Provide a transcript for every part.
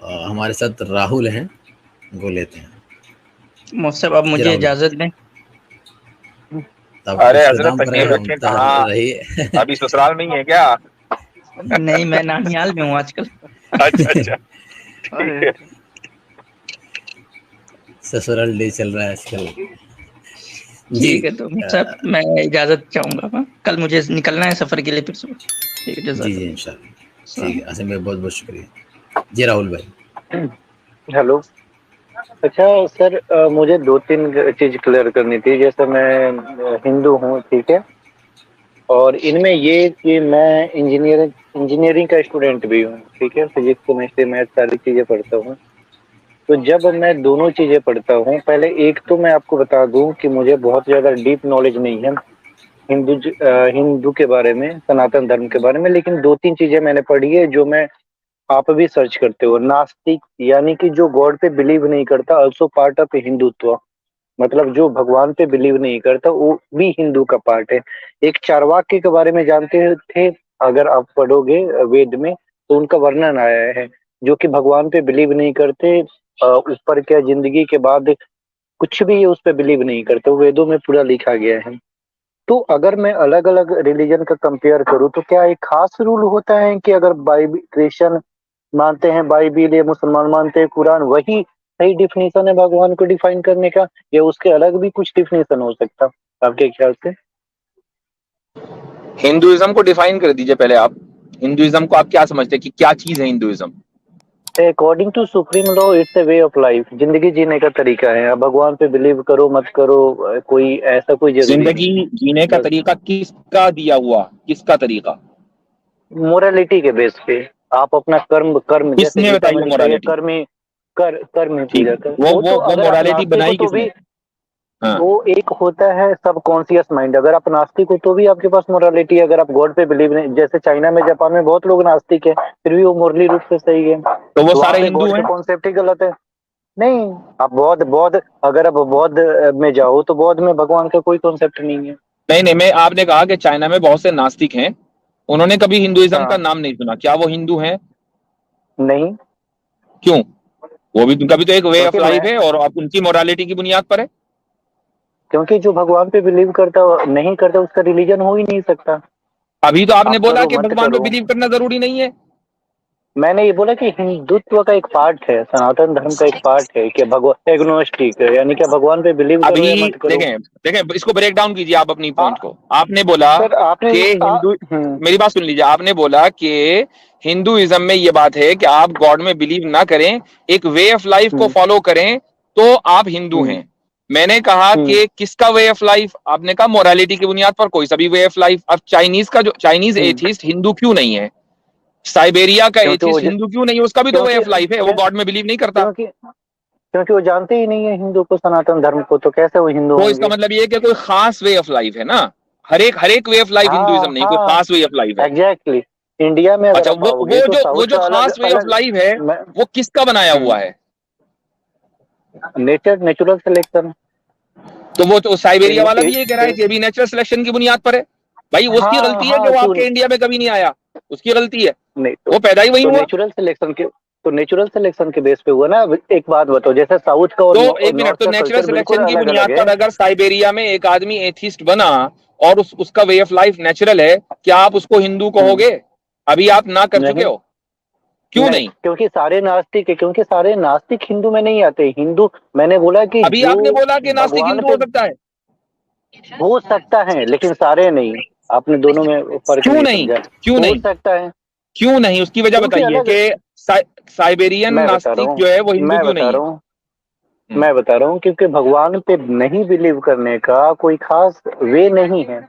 हमारे साथ राहुल हैं, वो लेते हैं। मुझसे अब जी मुझे राहुल, इजाजत दें। तब अरे हजरत इख्तिताम पर तशरीफ रखें, कहाँ रहिए। अभी ससुराल में ही है क्या? नहीं, मैं नानियाल में हूँ आजकल। अच्छा अच्छा, ठीक है। ससुराल डे चल रहा है आजकल। जी ठीक है, तो साहब मैं इजाजत चाहूंगा, कल मुझे निकलना है सफर के लिए फिर सुबह। ठीक है, जी जज़ाकल्लाह। इंशाल्लाह। ठीक है आसिम भाई, बहुत बहुत शुक्रिया। जी राहुल भाई। हेलो। अच्छा सर, मुझे दो तीन चीज क्लियर करनी थी। जैसे मैं हिंदू हूँ, ठीक है, और इनमें ये कि मैं इंजीनियरिंग का स्टूडेंट भी हूँ, ठीक है, फिजिक्स केमिस्ट्री मैथ सारी चीजें पढ़ता हूँ। तो जब मैं दोनों चीजें पढ़ता हूँ, पहले एक तो मैं आपको बता दूं कि मुझे बहुत ज्यादा डीप नॉलेज नहीं है हिंदू के बारे में, सनातन धर्म के बारे में, लेकिन दो तीन चीजें मैंने पढ़ी है जो मैं, आप भी सर्च करते हो। नास्तिक यानी कि जो गॉड पे बिलीव नहीं करता, अल्सो पार्ट ऑफ हिंदुत्व। मतलब जो भगवान पे बिलीव नहीं करता वो भी हिंदू का पार्ट है। एक चारवाक्य के बारे में जानते थे? अगर आप पढ़ोगे वेद में तो उनका वर्णन आया है, जो कि भगवान पे बिलीव नहीं करते, ऊपर क्या जिंदगी के बाद कुछ भी ये उस पे बिलीव नहीं करते, वो वेदों में पूरा लिखा गया है। तो अगर मैं अलग अलग रिलीजन का कंपेयर करूँ तो क्या एक खास रूल होता है कि अगर बाइबल क्रिश्चियन मानते हैं बाइबिल, या मुसलमान मानते हैं कुरान, वही सही डिफिनेशन है भगवान को डिफाइन करने का, या उसके अलग भी कुछ डिफिनेशन हो सकता आपके ख्याल से? हिंदुइज्म को डिफाइन कर दीजिए पहले आप। हिंदुइज्म को आप क्या समझते हैं कि क्या चीज है Hinduism? According to supreme law it's a way of life, जिंदगी जीने का तरीका है। अब भगवान पे बिलीव करो मत करो, कोई ऐसा कोई जरूरी जिंदगी नहीं है। जीने का बस तरीका किसका दिया हुआ, किसका तरीका? मोरालिटी के बेस पे आप अपना कर्म कर्म जैसे किसने गीता बताई में वो लिखा है, मोरालिटी? कर्म ही ठीक पूजा है, कर। वो वो वो तो वो अगर आप मोरालिटी नास्तिक हो बनाई तो किसने? भी, हाँ, वो एक होता है सब कॉन्शियस माइंड। अगर आप नास्तिक हो तो भी आपके पास मोरालिटी है। अगर आप गॉड पे बिलीव नहीं, जैसे चाइना में जापान में बहुत लोग नास्तिक है, फिर भी वो मोरली रूप से सही है। तो वो तो वहां सारे पे हिंदू गॉड का हैं? कॉन्सेप्ट ही गलत है। नहीं, आप बौद्ध बौद्ध अगर आप बौद्ध में जाओ तो बौद्ध में भगवान का कोई कॉन्सेप्ट नहीं है। नहीं नहीं, मैं, आपने कहा कि चाइना में बहुत से नास्तिक हैं, उन्होंने कभी हिंदुइज्म का हाँ। नाम नहीं सुना, क्या वो हिंदू हैं? नहीं, क्यों? वो भी, उनका भी तो एक वे ऑफ क्योंकि लाइफ मैं है और आप उनकी मोरालिटी की बुनियाद पर है। क्योंकि जो भगवान पे बिलीव करता नहीं करता उसका रिलीजन हो ही नहीं सकता। अभी तो आपने आप बोला करो कि मत भगवान पे करो, बिलीव करना जरूरी नहीं है। मैंने ये बोला कि हिंदुत्व का एक पार्ट है, सनातन धर्म का एक पार्ट है कि भगवान एग्नोस्टिक है, यानी कि भगवान पे बिलीव करो या अभी मत करो। देखें, देखें इसको ब्रेक डाउन कीजिए आप अपनी हाँ पॉइंट को। आपने बोला सर, आपने कि हिंदू, हम्म मेरी बात सुन लीजिए, आपने बोला कि हिंदुइज्म में ये बात है कि आप गॉड में बिलीव ना करें, एक वे ऑफ लाइफ को हम्म फॉलो करें, तो आप हिंदू हम्म हैं। मैंने कहा हम्म कि किसका वे ऑफ लाइफ? आपने कहा मोरालिटी की बुनियाद पर कोई सा भी वे ऑफ लाइफ। अब चाइनीज का, जो चाइनीज हम्म। एथिस्ट हिंदू क्यों नहीं है? साइबेरिया का क्योंकि एथिस्ट हिंदू क्यों नहीं है? उसका भी तो वे क्योंकि ऑफ लाइफ है, वो गॉड में बिलीव नहीं करता। क्योंकि क्योंकि वो जानते ही नहीं है हिंदू को, सनातन धर्म को, तो कैसे वो हिंदू तो इसका होंगे? मतलब ये है कि कोई खास वे ऑफ लाइफ है ना। हर एक वे ऑफ लाइफ हाँ हिंदुइज्म नहीं, कोई हाँ, खास वे ऑफ लाइफ है। एग्जैक्टली। इंडिया में अगर अच्छा, आप वो आओगे वो तो जो वो साउथ जो का अलग खास वे ऑफ अलग। लाइफ है, वो किसका बनाया हुआ है? Natural selection. तो वो तो साइबेरिया वाला भी ये कह रहा है कि अभी नेचुरल सिलेक्शन की बुनियाद पर है। भाई उसकी हाँ गलती है कि हाँ, वो क्यों आपके इंडिया में कभी नहीं आया, उसकी गलती है, नहीं? वो पैदा ही वही हुआ। तो नेचुरल सिलेक्शन के बेस पे हुआ ना। अब एक बात बताओ, जैसे साउथ का और तो एक मिनट, नॉर्थ तो का नेचुरल कल्चर बिल्कुल सिलेक्शन की अलग बुनियाद अलग है। पर अगर साइबेरिया में एक आदमी एथिस्ट बना और उसका वे ऑफ लाइफ नेचुरल है, क्या आप उसको हिंदू हम्म, कहोगे? अभी आप ना कर चुके नहीं हो, क्यों नहीं, नहीं? क्योंकि सारे नास्तिक हिंदू में नहीं आते। हिंदू, मैंने बोला कि अभी जो आपने बोला कि नास्तिक भगवान हिंदू पे हो सकता है। हो सकता है लेकिन सारे नहीं। आपने दोनों में फर्क क्यों नहीं नहीं? समझा। क्यों हो नहीं? सकता है क्यों नहीं, उसकी वजह क्योंकि बताइए अलग, कि साइबेरियन मैं बता रहा नास्तिक जो हूँ है वो हिंदू मैं क्यों बता नहीं है? रहा हूँ मैं बता रहा हूँ क्योंकि भगवान पे नहीं बिलीव करने का कोई खास वे नहीं है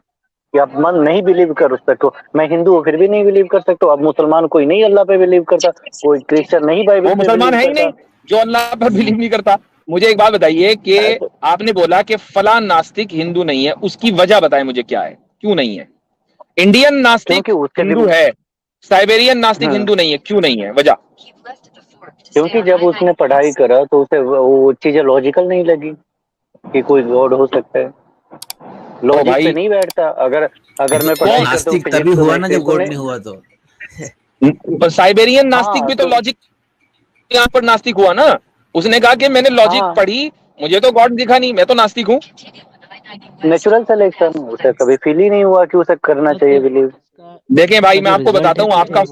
कि आप मन नहीं बिलीव कर सकते हो। मैं हिंदू हूँ फिर भी नहीं बिलीव कर सकता हूँ। अब मुसलमान कोई नहीं अल्लाह पे बिलीव करता, कोई क्रिश्चियन नहीं बाइबल वो पे मुसलमान बिलीव है ही करता। नहीं जो अल्लाह पर बिलीव नहीं करता। मुझे एक बात बताइए कि ऐसे आपने बोला कि फला नास्तिक हिंदू नहीं है, उसकी वजह बताएं मुझे, क्या है, क्यों नहीं है? इंडियन क्योंकि नास्तिक उसके हिंदू है, साइबेरियन नास्तिक हम्म हिंदू नहीं है, क्यों नहीं है, वजह? क्योंकि जब उसने पढ़ाई करा तो उसे वो चीजें लॉजिकल नहीं लगी कि कोई गॉड हो सकता है। तो लॉजिक पे भाई नहीं बैठता। अगर अगर मैं तो पढ़ाई कौन, करता हूँ नास्तिक फिजिक्स तभी हुआ ना केमिस्ट्री जब तो गॉड नहीं। नहीं हुआ तो। साइबेरियन नास्तिक हाँ भी तो तो लॉजिक, यहाँ पर नास्तिक हुआ ना, उसने कहा कि मैंने लॉजिक हाँ। पढ़ी, मुझे तो गॉड दिखा नहीं, मैं तो नास्तिक हूँ। नेचुरल सिलेक्शन, उसे कभी फील ही नहीं हुआ कि उसे करना चाहिए बिलीव। देखें भाई, मैं आपको बताता हूँ,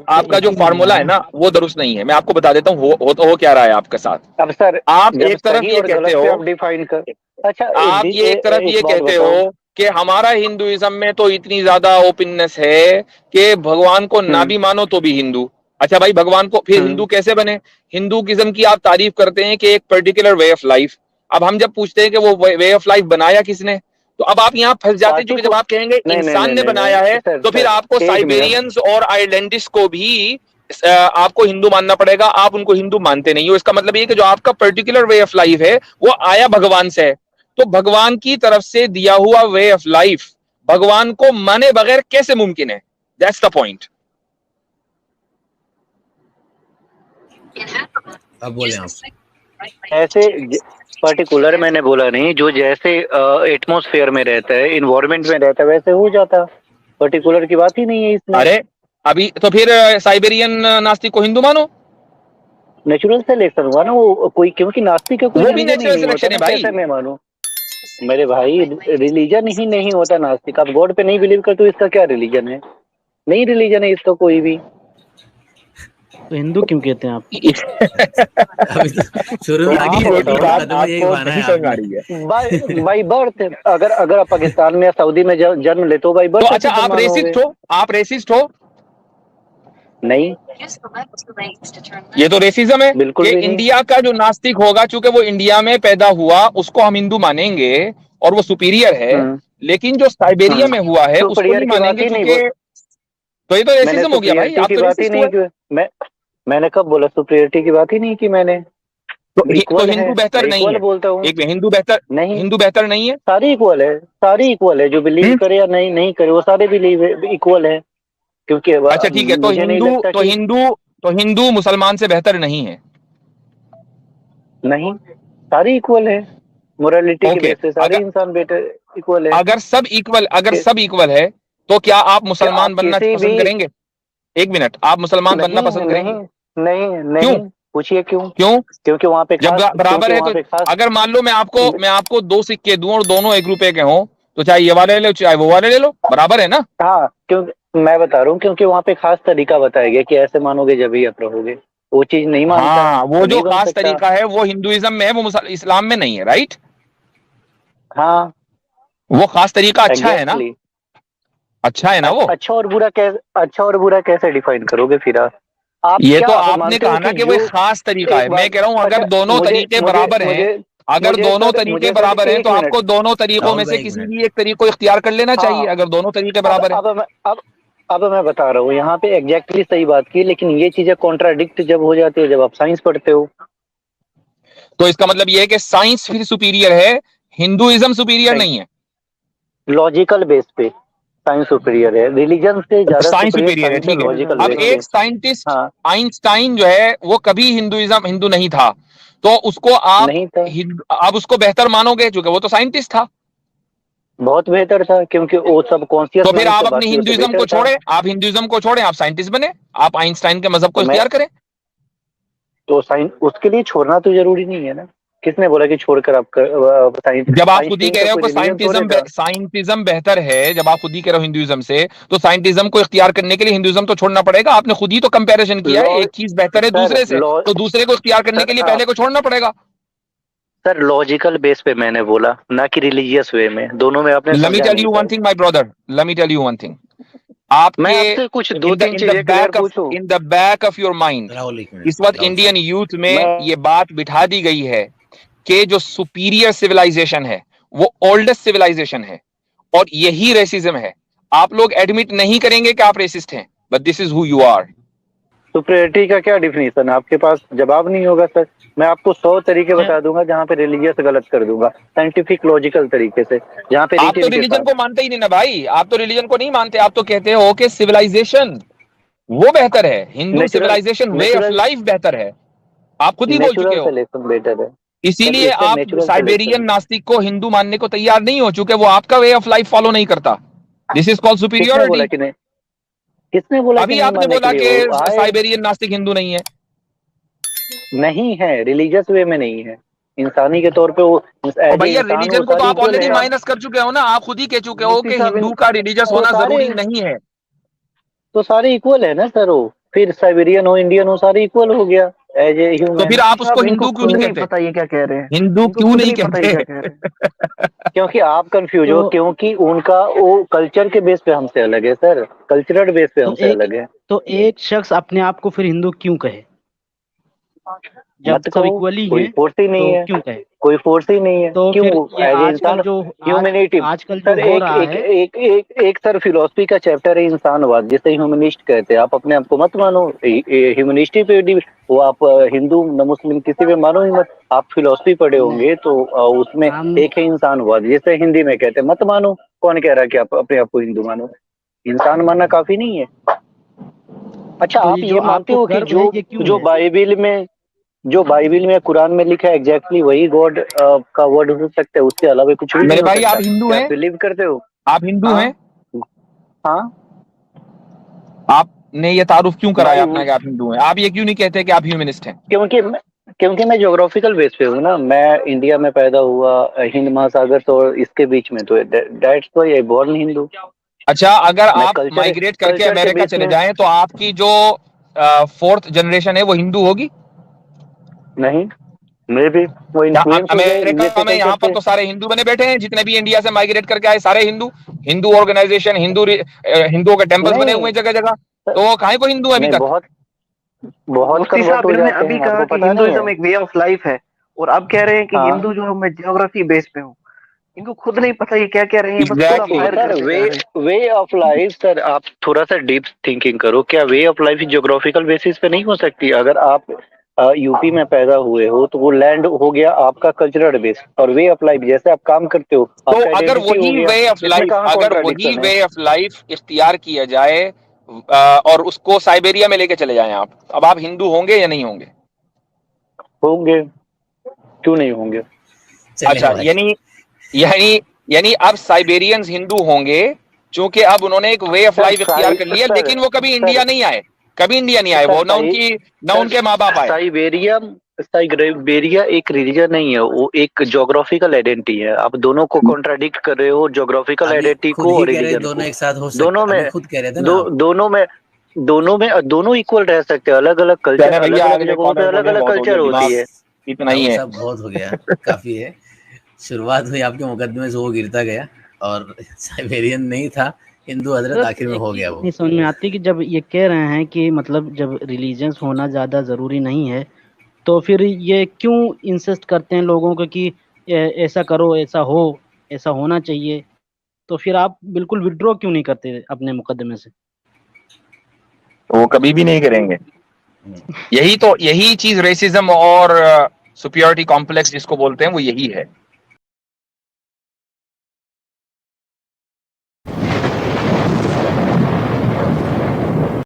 आपका जो फार्मूला है ना वो दुरुस्त नहीं है। मैं आपको बता देता हूँ हो क्या रहा है आपके साथ। अब सर आप जब एक तरफ सही ये और कहते गलत पे हो, आप डिफाइन कर, अच्छा आप ये एक तरफ ये बात कहते बताओ। हो कि हमारा हिंदुइज्म में तो इतनी ज्यादा ओपननेस है कि भगवान को ना भी मानो तो भी हिंदू। अच्छा भाई, भगवान को फिर हिंदू कैसे बने? हिंदुइज्म की आप तारीफ करते हैं कि एक पर्टिकुलर वे ऑफ लाइफ। अब हम जब पूछते हैं कि वो वे ऑफ लाइफ बनाया किसने, तो अब आप यहाँ फंस जाते हैं, क्योंकि जब आप कहेंगे नहीं नहीं इंसान नहीं ने नहीं बनाया नहीं है सर, तो फिर सर, आपको एक मिनट। साइबेरियंस और आइलैंडिस को भी आपको हिंदू मानना पड़ेगा। आप उनको हिंदू मानते नहीं हो, इसका मतलब ये कि जो आपका पर्टिकुलर वे ऑफ लाइफ है वो आया भगवान से है। तो भगवान की तरफ से दिया हुआ वे ऑफ लाइफ भगवान को माने बगैर कैसे मुमकिन है? That's the point. अब बोले आप। ऐसे पर्टिकुलर मैंने बोला नहीं, जो जैसे एटमॉस्फेयर में रहता है, इन्वायरमेंट में रहता है, वैसे हो जाता। पर्टिकुलर की बात ही नहीं है इसमें। अरे अभी तो फिर साइबेरियन नास्तिक को हिंदू मानो। नेचुरल सिलेक्शन हुआ ना वो, कोई क्योंकि नास्तिक का कोई वो भी रीजन ही नेचुरल नहीं होता सिलेक्शन ना, है भाई। कैसे मैं मानूं? मेरे भाई रिलीजन ही नहीं होता नास्तिक। आप गॉड पे नहीं बिलीव करते हो, इसका क्या रिलीजन है? नहीं रिलीजन है इसका कोई भी। तो हिंदू क्यों कहते हैं आप? अभी तो शुरू में लगी छोटी बात खत्म में यही आपको माना नहीं है समझ आ आपने। रही है। बाई बर्थ, अगर आप पाकिस्तान में या सऊदी में जन्म लेते हो, बाई तो बर्थ अच्छा, आप रेसिस्ट हो? आप रेसिस्ट हो? नहीं, ये तो रेसिज्म है बिल्कुल कि भी नहीं। इंडिया का जो नास्तिक होगा, चूंकि वो इंडिया में पैदा हुआ, उसको हम हिंदू मानेंगे और वो सुपीरियर है। लेकिन जो साइबेरिया में हुआ है उसको सुपीरियर नहीं की बात मानेंगे, ही नहीं क्योंकि तो ये तो मैंने रेसिज्म हो गया भाई। सुपीरियरिटी आप की तो बात ही रेसिस्ट नहीं हुए। की। मैंने कब बोला? सुपीरियरिटी की बात ही नहीं की मैंने। तो इक्वल है, हिंदू बेहतर मैं नहीं इक्वल है? बोलता हूँ। एक हिंदू बेहतर, नहीं, हिंदू बेहतर नहीं है? सारी इक्वल है, सारी इक्वल है। जो बिलीव करे या नहीं करे, वो सारे बिलीव इक्वल है। क्योंकि अच्छा ठीक है, मुझे नहीं लगता कि हिंदू मुसलमान से बेहतर नहीं है? नहीं, सारी इक्वल है। मोरालिटी के ओके, बेस पे सारे इंसान बेटर इक्वल है। अगर सब इक्वल है तो क्या आप मुसलमान आप बनना किसी पसंद भी करेंगे? एक मिनट, आप मुसलमान बनना नहीं पसंद करेंगे? नहीं नहीं क्यों? नहीं, पूछिए क्यों? क्यों? क्योंकि वहाँ पे जब खास, बराबर क्योंकि है वहाँ तो पे खास। अगर मान लो मैं आपको 2 सिक्के दूं और दोनों 1 रुपए के हों, तो चाहे ये वाले ले लो चाहे वो वाले ले लो, बराबर है ना? हाँ, क्योंकि मैं बता रहा हूँ, क्योंकि वहाँ पे खास तरीका बताया गया कि ऐसे मानोगे जब ही आप रहोगे। वो चीज नहीं मानता हाँ, वो तो जो नहीं बन खास सकता। तरीका है वो हिंदुइज्म में है, वो इस्लाम में नहीं है, राइट? हाँ, वो खास तरीका अच्छा है ना? एग्जैक्टली। अच्छा है ना वो? अच्छा और बुरा कैसे डिफाइन करोगे फिर आप ये क्या तो आप आपने मानते हो कहा ना कि वो एक खास तरीका है। एक मैं बात, कह रहा हूं अगर अच्छा, दोनों तरीके बराबर हैं, अगर मुझे दोनों सर, तरीके मुझे सर, बराबर हैं एक तो मिनट। आपको दोनों तरीकों राहुल में भाई से एक किसी मिनट। भी एक तरीके को इख्तियार कर लेना हाँ, चाहिए, अगर दोनों तरीके बराबर हैं। अब मैं बता रहा हूँ, यहाँ पे एग्जैक्टली सही बात की, लेकिन ये चीजें कॉन्ट्राडिक्ट जब हो जाती है, जब आप साइंस पढ़ते हो। तो इसका मतलब ये है कि साइंस फिर सुपीरियर है, हिंदुइज्म सुपीरियर नहीं है? लॉजिकल बेस पे साइंस सुपीरियर है, रिलीजन से ज्यादा साइंस सुपीरियर सुपीरियर है, साइंस है, ठीक है। लॉजिकल अब बेस पे। एक साइंटिस्ट हाँ, आइंस्टाइन जो है वो कभी हिंदू नहीं था, तो उसको आप नहीं था, आप उसको बेहतर मानोगे क्योंकि वो तो साइंटिस्ट था। बहुत बेहतर था, क्योंकि वो सब कॉन्शियस तो फिर माइंड आप से अपनी बाकी से हिंदुइज्म को बेटर था। छोड़े, आप साइंटिस्ट बने, आप आइंस्टाइन के मजहब को तो मैं इख्तियार करें। तो साइंस उसके लिए छोड़ना तो जरूरी नहीं है ना। किसने बोला कि छोड़कर आप साइंस? जब आप खुद ही आइंस्टीन कह का रहे हो कोई कि रिलीजन थोड़े था। साइंटिज्म बेहतर है, जब आप खुद ही कह रहे हो हिंदुइज्म से, तो साइंटिज्म को इख्तियार करने के लिए हिंदुइज्म तो छोड़ना पड़ेगा। आपने खुद ही तो कंपैरिजन किया है, लॉ एक चीज बेहतर है सर दूसरे से, लॉ तो दूसरे को इख्तियार करने के लिए पहले को छोड़ना पड़ेगा। सर लॉजिकल बेस पे मैंने बोला, ना कि रिलीजियस वे में। दोनों में आपने लेट मी समझा टेल नहीं you one sir. Thing my brother, let me tell you one thing. मैं आपके आपसे कुछ दो तीन चीजें क्लियर पूछूं? In the back of your mind Rahul एक मिनट। इस वक्त राहुल इंडियन साहब, यूथ में मैं ये बात बिठा दी गई है कि जो सुपीरियर सिविलाइजेशन है वो ओल्डेस्ट सिविलाइजेशन है और यही रेसिज्म है। आप लोग एडमिट नहीं करेंगे कि आप रेसिस्ट हैं, but this is who you are. Superiority का क्या डिफिनेशन है? आपके पास जवाब नहीं होगा सर। मैं आपको 100 तरीके बता दूंगा जहाँ पे रिलीजियस गलत कर दूंगा, साइंटिफिक लॉजिकल तरीके से, जहाँ पे आप तो रीजन के रिलीजन साथ। को मानते ही नहीं ना भाई, आप तो रिलीजन को नहीं मानते। आप तो कहते हो कि सिविलाइजेशन वो बेहतर है, Hindu natural civilisation way of natural life बेहतर है। आप खुद ही बोल चुके नेचुरल हो। सिलेक्शन बेटर है सर, इसीलिए इससे आप नेचुरल साइबेरियन सिलेक्शन। नास्तिक को हिंदू मानने को तैयार नहीं हो, चूंकि वो आपका वे ऑफ लाइफ फॉलो नहीं करता। दिस इज कॉल्ड किसने बोला सुपीरियोरिटी। कि नहीं? किसने बोला कि अभी नहीं आपने मानने के बोला लिए? वो कि आए, साइबेरियन नास्तिक हिंदू नहीं है। नहीं है, रिलीजियस वे में नहीं है, इंसानी के तौर पे वो और भैया रिलीजन को तो आप ऑलरेडी माइनस कर चुके हो ना, आप खुद ही कह चुके हो कि हिंदू का रिलीजियस होना जरूरी नहीं है। तो सारे इक्वल है ना सर, वो फिर साइबेरियन हो, इंडियन हो, सारे इक्वल हो गया एज ए ह्यूमन। तो फिर आप उसको हिंदू क्यों नहीं कहते? पता ये क्या कह रहे हैं, हिंदू क्यों नहीं कहते? क्योंकि आप कंफ्यूज हो, क्योंकि उनका वो कल्चर के बेस पे हमसे अलग है सर, कल्चरल बेस पे हमसे अलग है। तो एक शख्स अपने आप को फिर हिंदू क्यों कहे जब सब इक्वली कोई फोर्स ही नहीं है, क्यों कहे? कोई फोर्स ही नहीं है। तो क्यों फिर आजकल जो ह्यूमैनिटी आजकल सर, जो हो रहा है, एक सर फिलोसफी का चैप्टर है इंसानवाद, जिसे ह्यूमनिस्ट कहते हैं। आप अपने आप को मत मानो ह्यूमनिस्टी पे, वो आप हिंदू न मुस्लिम किसी पे मानो ही मत। आप फिलोसफी पढ़े होंगे तो उसमें एक है इंसानवाद, जिसे हिंदी में कहते हैं। मत मानो, कौन कह रहा है कि आप अपने आप को हिंदू मानो? इंसान मानना काफी नहीं है। अच्छा, आप ये मानते हो कि जो बाइबिल में कुरान में लिखा है एग्जैक्टली वही गॉड का वर्ड हो सकता है, उसके अलावा कुछ भी? मेरे भाई आप हिंदू हैं? बिलीव करते हो? आप हिंदू हैं? हाँ। आपने ये तारुफ क्यों कराया अपना कि आप हिंदू हैं? आप ये क्यों नहीं कहते कि आप ह्यूमनिस्ट हैं? क्योंकि मैं ज्योग्राफिकल बेस पे हूँ ना, मैं इंडिया में पैदा हुआ, हिंद महासागर तो इसके बीच में, तो that's why I born Hindu. अच्छा, अगर आप माइग्रेट करके अमेरिका चले जाएं तो आपकी जो 4th जनरेशन है वो हिंदू होगी? नहीं, मे भी वो इन्फ्लुएंस अमेरिका में यहाँ पर तो सारे हिंदू बने बैठे हैं, जितने भी इंडिया से माइग्रेट करके आए सारे हिंदू ऑर्गेनाइजेशन, हिंदुओं के टेम्पल्स बने हुए जगह जगह, तो काहे को हिंदू है अभी तक? बहुत कन्वर्ट हो जाते हैं। अभी कहा कि हिंदुइज्म एक वे ऑफ लाइफ है, और अब कह रहे हैं कि हिंदू जो मैं ज्योग्राफी बेस पे हूँ। इनको खुद नहीं पता ये क्या कह रहे हैं। वे ऑफ लाइफ सर, आप थोड़ा सा डीप थिंकिंग करो। क्या वे ऑफ लाइफ ज्योग्राफिकल बेसिस पे नहीं हो सकती? अगर आप यूपी में पैदा हुए हो तो वो लैंड हो गया आपका कल्चरल बेस, और वे ऑफ लाइफ जैसे आप काम करते हो, तो अगर वही वे ऑफ लाइफ इख्तियार किया जाए और उसको साइबेरिया में लेके चले जाएं आप, अब आप हिंदू होंगे या नहीं होंगे? होंगे, क्यों नहीं होंगे? अच्छा, यानी अब साइबेरियंस हिंदू होंगे क्योंकि अब उन्होंने एक वे ऑफ लाइफ इख्तियार कर लिया, लेकिन वो कभी इंडिया नहीं आए, वो ना उनके माँ बाप आए। साइबेरिया एक रिलीजन नहीं है, वो एक ज्योग्राफिकल आइडेंटिटी है। आप दोनों को कॉन्ट्राडिक्ट कर रहे हो, ज्योग्राफिकल आइडेंटिटी को और रिलीजन को। दोनों एक साथ हो सकते हैं, खुद कह रहे थे ना। दोनों इक्वल रह सकते हैं। अलग अलग कल्चर, अलग अलग जगहों पे अलग अलग कल्चर होती है। इतना ही है, सब बहुत हो गया, काफी है। शुरुआत हुई आपके मुकदमे से, वो गिरता गया, और साइबेरियन नहीं था, हिंदू हजरत आखिर में हो गया। वो नहीं समझ में आती कि जब ये कह रहे हैं कि मतलब जब रिलीजियंस होना ज़्यादा ज़रूरी नहीं है, तो फिर ये क्यों इंसिस्ट करते हैं लोगों को कि ऐसा करो, ऐसा होना चाहिए? तो फिर आप बिल्कुल विड्रॉ क्यों नहीं करते अपने मुकदमे से? वो कभी भी नहीं करेंगे। यही चीज रेसिज्म और सुपीरियरिटी कॉम्प्लेक्स जिसको बोलते हैं, वो यही है।